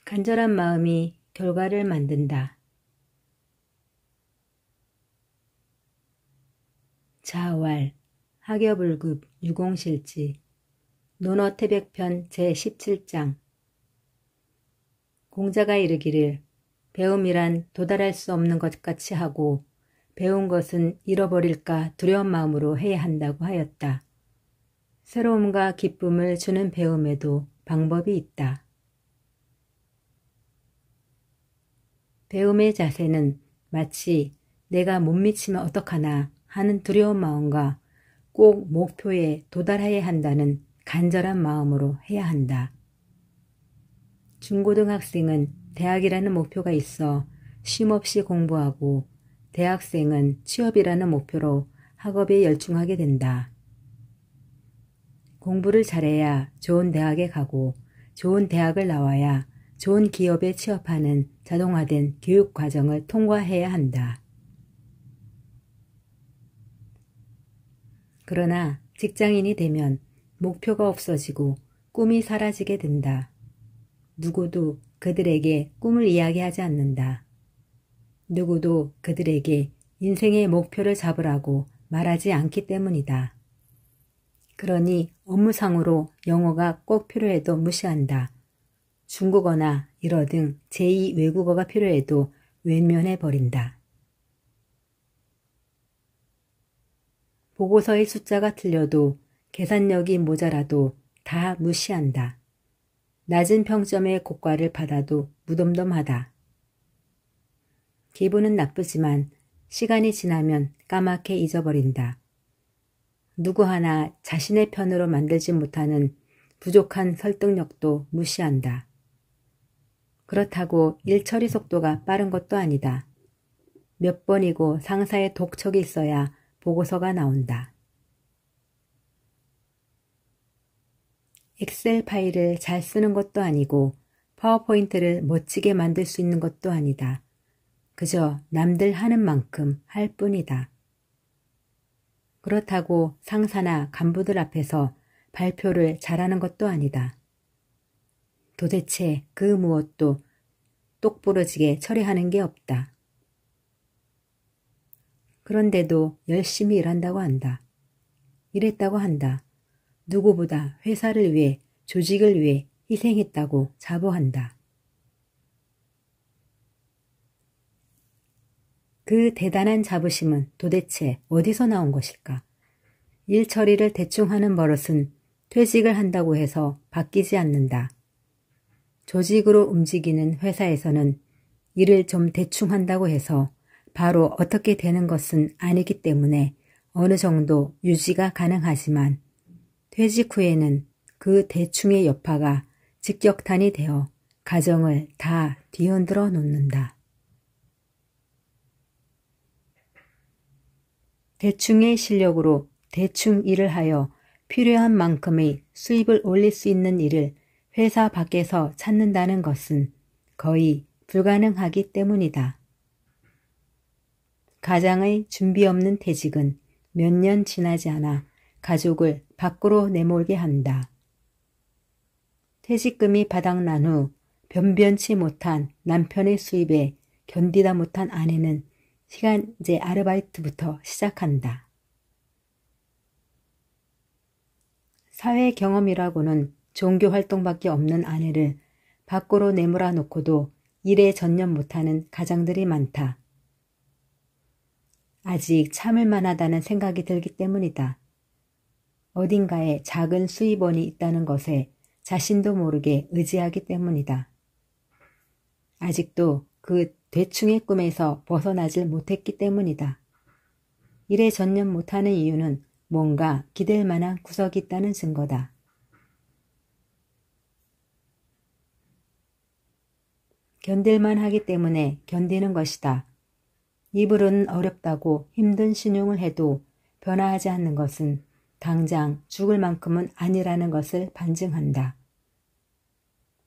간절한 마음이 결과를 만든다. 자활, 하겨불급 유공실지 논어태백편 제17장 공자가 이르기를 배움이란 도달할 수 없는 것 같이 하고 배운 것은 잃어버릴까 두려운 마음으로 해야 한다고 하였다. 새로움과 기쁨을 주는 배움에도 방법이 있다. 배움의 자세는 마치 내가 못 미치면 어떡하나 하는 두려운 마음과 꼭 목표에 도달해야 한다는 간절한 마음으로 해야 한다. 중고등학생은 대학이라는 목표가 있어 쉼없이 공부하고 대학생은 취업이라는 목표로 학업에 열중하게 된다. 공부를 잘해야 좋은 대학에 가고 좋은 대학을 나와야 좋은 기업에 취업하는 자동화된 교육 과정을 통과해야 한다. 그러나 직장인이 되면 목표가 없어지고 꿈이 사라지게 된다. 누구도 그들에게 꿈을 이야기하지 않는다. 누구도 그들에게 인생의 목표를 잡으라고 말하지 않기 때문이다. 그러니 업무상으로 영어가 꼭 필요해도 무시한다. 중국어나 일어 등 제2 외국어가 필요해도 외면해버린다. 보고서의 숫자가 틀려도 계산력이 모자라도 다 무시한다. 낮은 평점의 고과를 받아도 무덤덤하다. 기분은 나쁘지만 시간이 지나면 까맣게 잊어버린다. 누구 하나 자신의 편으로 만들지 못하는 부족한 설득력도 무시한다. 그렇다고 일 처리 속도가 빠른 것도 아니다. 몇 번이고 상사의 독촉이 있어야 보고서가 나온다. 엑셀 파일을 잘 쓰는 것도 아니고 파워포인트를 멋지게 만들 수 있는 것도 아니다. 그저 남들 하는 만큼 할 뿐이다. 그렇다고 상사나 간부들 앞에서 발표를 잘하는 것도 아니다. 도대체 그 무엇도 똑부러지게 처리하는 게 없다. 그런데도 열심히 일한다고 한다. 일했다고 한다. 누구보다 회사를 위해, 조직을 위해 희생했다고 자부한다. 그 대단한 자부심은 도대체 어디서 나온 것일까? 일 처리를 대충 하는 버릇은 퇴직을 한다고 해서 바뀌지 않는다. 조직으로 움직이는 회사에서는 일을 좀 대충 한다고 해서 바로 어떻게 되는 것은 아니기 때문에 어느 정도 유지가 가능하지만 퇴직 후에는 그 대충의 여파가 직격탄이 되어 가정을 다 뒤흔들어 놓는다. 대충의 실력으로 대충 일을 하여 필요한 만큼의 수입을 올릴 수 있는 일을 회사 밖에서 찾는다는 것은 거의 불가능하기 때문이다. 가장의 준비 없는 퇴직은 몇 년 지나지 않아 가족을 밖으로 내몰게 한다. 퇴직금이 바닥난 후 변변치 못한 남편의 수입에 견디다 못한 아내는 시간제 아르바이트부터 시작한다. 사회 경험이라고는 종교 활동밖에 없는 아내를 밖으로 내몰아 놓고도 일에 전념 못하는 가장들이 많다. 아직 참을 만하다는 생각이 들기 때문이다. 어딘가에 작은 수입원이 있다는 것에 자신도 모르게 의지하기 때문이다. 아직도 그 대충의 꿈에서 벗어나질 못했기 때문이다. 일에 전념 못하는 이유는 뭔가 기댈 만한 구석이 있다는 증거다. 견딜만 하기 때문에 견디는 것이다. 입으로는 어렵다고 힘든 신용을 해도 변화하지 않는 것은 당장 죽을 만큼은 아니라는 것을 반증한다.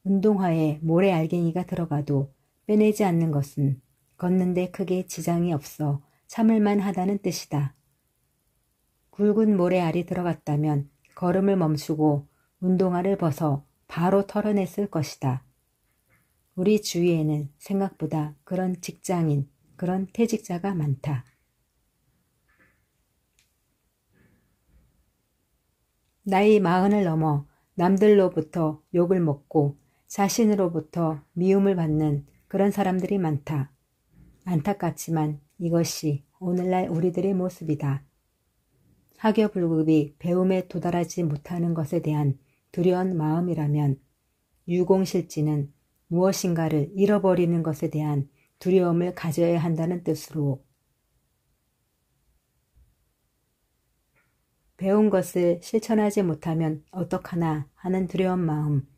운동화에 모래알갱이가 들어가도 빼내지 않는 것은 걷는데 크게 지장이 없어 참을만 하다는 뜻이다. 굵은 모래알이 들어갔다면 걸음을 멈추고 운동화를 벗어 바로 털어냈을 것이다. 우리 주위에는 생각보다 그런 직장인, 그런 퇴직자가 많다. 나이 40을 넘어 남들로부터 욕을 먹고 자신으로부터 미움을 받는 그런 사람들이 많다. 안타깝지만 이것이 오늘날 우리들의 모습이다. 학교불급이 배움에 도달하지 못하는 것에 대한 두려운 마음이라면 유공실지는 무엇인가를 잃어버리는 것에 대한 두려움을 가져야 한다는 뜻으로 배운 것을 실천하지 못하면 어떡하나 하는 두려운 마음,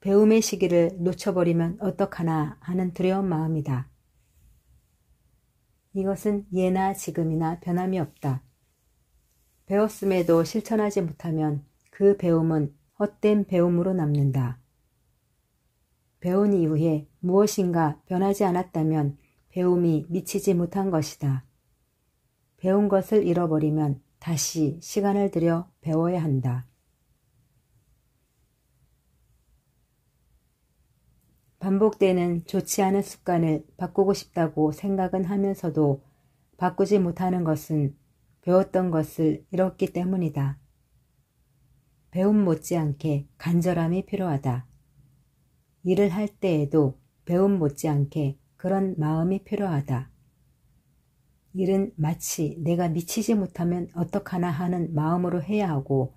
배움의 시기를 놓쳐버리면 어떡하나 하는 두려운 마음이다. 이것은 예나 지금이나 변함이 없다. 배웠음에도 실천하지 못하면 그 배움은 헛된 배움으로 남는다. 배운 이후에 무엇인가 변하지 않았다면 배움이 미치지 못한 것이다. 배운 것을 잃어버리면 다시 시간을 들여 배워야 한다. 반복되는 좋지 않은 습관을 바꾸고 싶다고 생각은 하면서도 바꾸지 못하는 것은 배웠던 것을 잃었기 때문이다. 배움 못지않게 간절함이 필요하다. 일을 할 때에도 배움 못지않게 그런 마음이 필요하다. 일은 마치 내가 미치지 못하면 어떡하나 하는 마음으로 해야 하고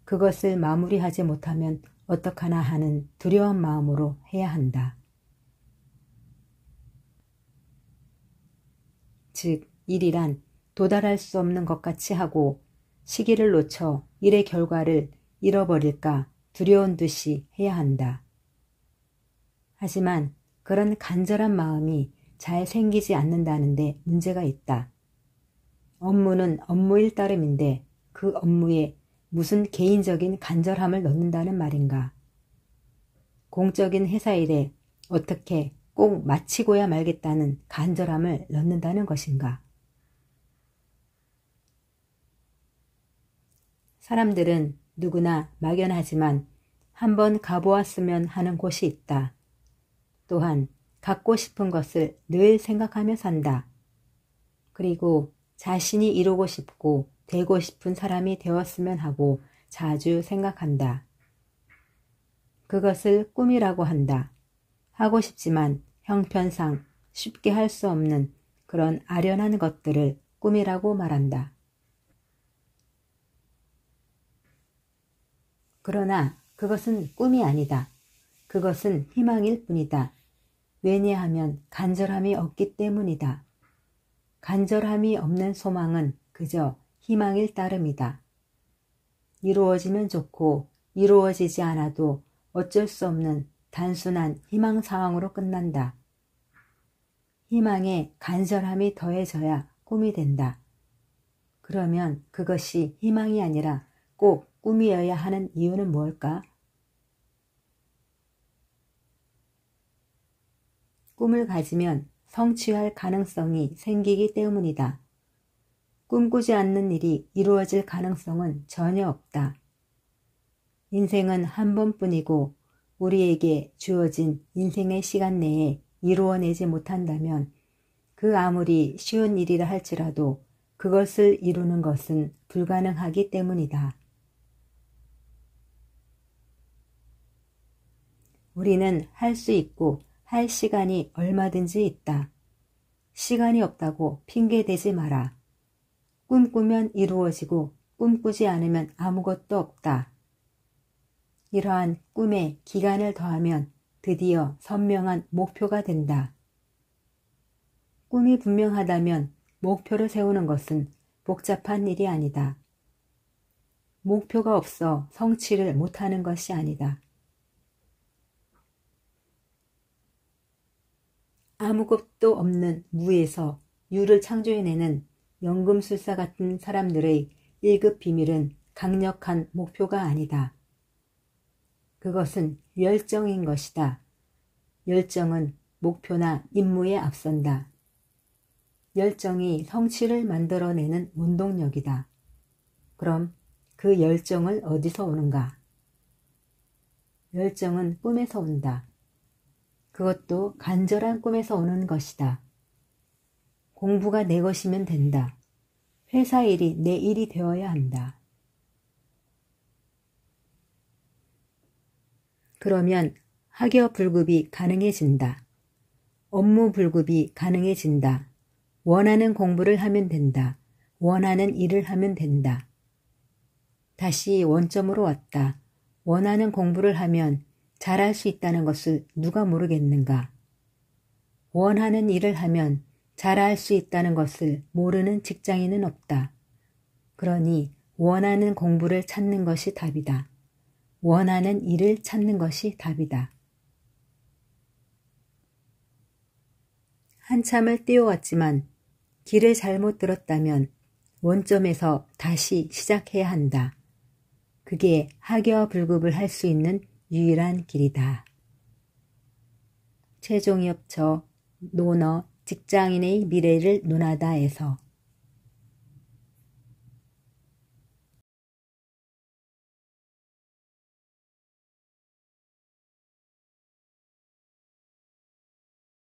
그것을 마무리하지 못하면 어떡하나 하는 두려운 마음으로 해야 한다. 즉, 일이란 도달할 수 없는 것 같이 하고 시기를 놓쳐 일의 결과를 잃어버릴까 두려운 듯이 해야 한다. 하지만 그런 간절한 마음이 잘 생기지 않는다는데 문제가 있다. 업무는 업무일 따름인데 그 업무에 무슨 개인적인 간절함을 넣는다는 말인가? 공적인 회사 일에 어떻게 꼭 마치고야 말겠다는 간절함을 넣는다는 것인가? 사람들은 누구나 막연하지만 한번 가보았으면 하는 곳이 있다. 또한 갖고 싶은 것을 늘 생각하며 산다. 그리고 자신이 이루고 싶고 되고 싶은 사람이 되었으면 하고 자주 생각한다. 그것을 꿈이라고 한다. 하고 싶지만 형편상 쉽게 할 수 없는 그런 아련한 것들을 꿈이라고 말한다. 그러나 그것은 꿈이 아니다. 그것은 희망일 뿐이다. 왜냐하면 간절함이 없기 때문이다. 간절함이 없는 소망은 그저 희망일 따름이다. 이루어지면 좋고 이루어지지 않아도 어쩔 수 없는 단순한 희망 상황으로 끝난다. 희망에 간절함이 더해져야 꿈이 된다. 그러면 그것이 희망이 아니라 꼭 꿈이어야 하는 이유는 무엇일까? 꿈을 가지면 성취할 가능성이 생기기 때문이다. 꿈꾸지 않는 일이 이루어질 가능성은 전혀 없다. 인생은 한 번뿐이고 우리에게 주어진 인생의 시간 내에 이루어내지 못한다면 그 아무리 쉬운 일이라 할지라도 그것을 이루는 것은 불가능하기 때문이다. 우리는 할 수 있고 할 시간이 얼마든지 있다. 시간이 없다고 핑계대지 마라. 꿈꾸면 이루어지고 꿈꾸지 않으면 아무것도 없다. 이러한 꿈에 기간을 더하면 드디어 선명한 목표가 된다. 꿈이 분명하다면 목표를 세우는 것은 복잡한 일이 아니다. 목표가 없어 성취를 못하는 것이 아니다. 아무것도 없는 무에서 유를 창조해내는 연금술사 같은 사람들의 1급 비밀은 강력한 목표가 아니다. 그것은 열정인 것이다. 열정은 목표나 임무에 앞선다. 열정이 성취를 만들어내는 원동력이다. 그럼 그 열정을 어디서 오는가? 열정은 꿈에서 온다. 그것도 간절한 꿈에서 오는 것이다. 공부가 내 것이면 된다. 회사 일이 내 일이 되어야 한다. 그러면 학여 불급이 가능해진다. 업무 불급이 가능해진다. 원하는 공부를 하면 된다. 원하는 일을 하면 된다. 다시 원점으로 왔다. 원하는 공부를 하면 잘할 수 있다는 것을 누가 모르겠는가? 원하는 일을 하면 잘할 수 있다는 것을 모르는 직장인은 없다. 그러니 원하는 공부를 찾는 것이 답이다. 원하는 일을 찾는 것이 답이다. 한참을 뛰어왔지만 길을 잘못 들었다면 원점에서 다시 시작해야 한다. 그게 학여 불급을 할 수 있는 유일한 길이다. 최종이업처 논어 직장인의 미래를 논하다에서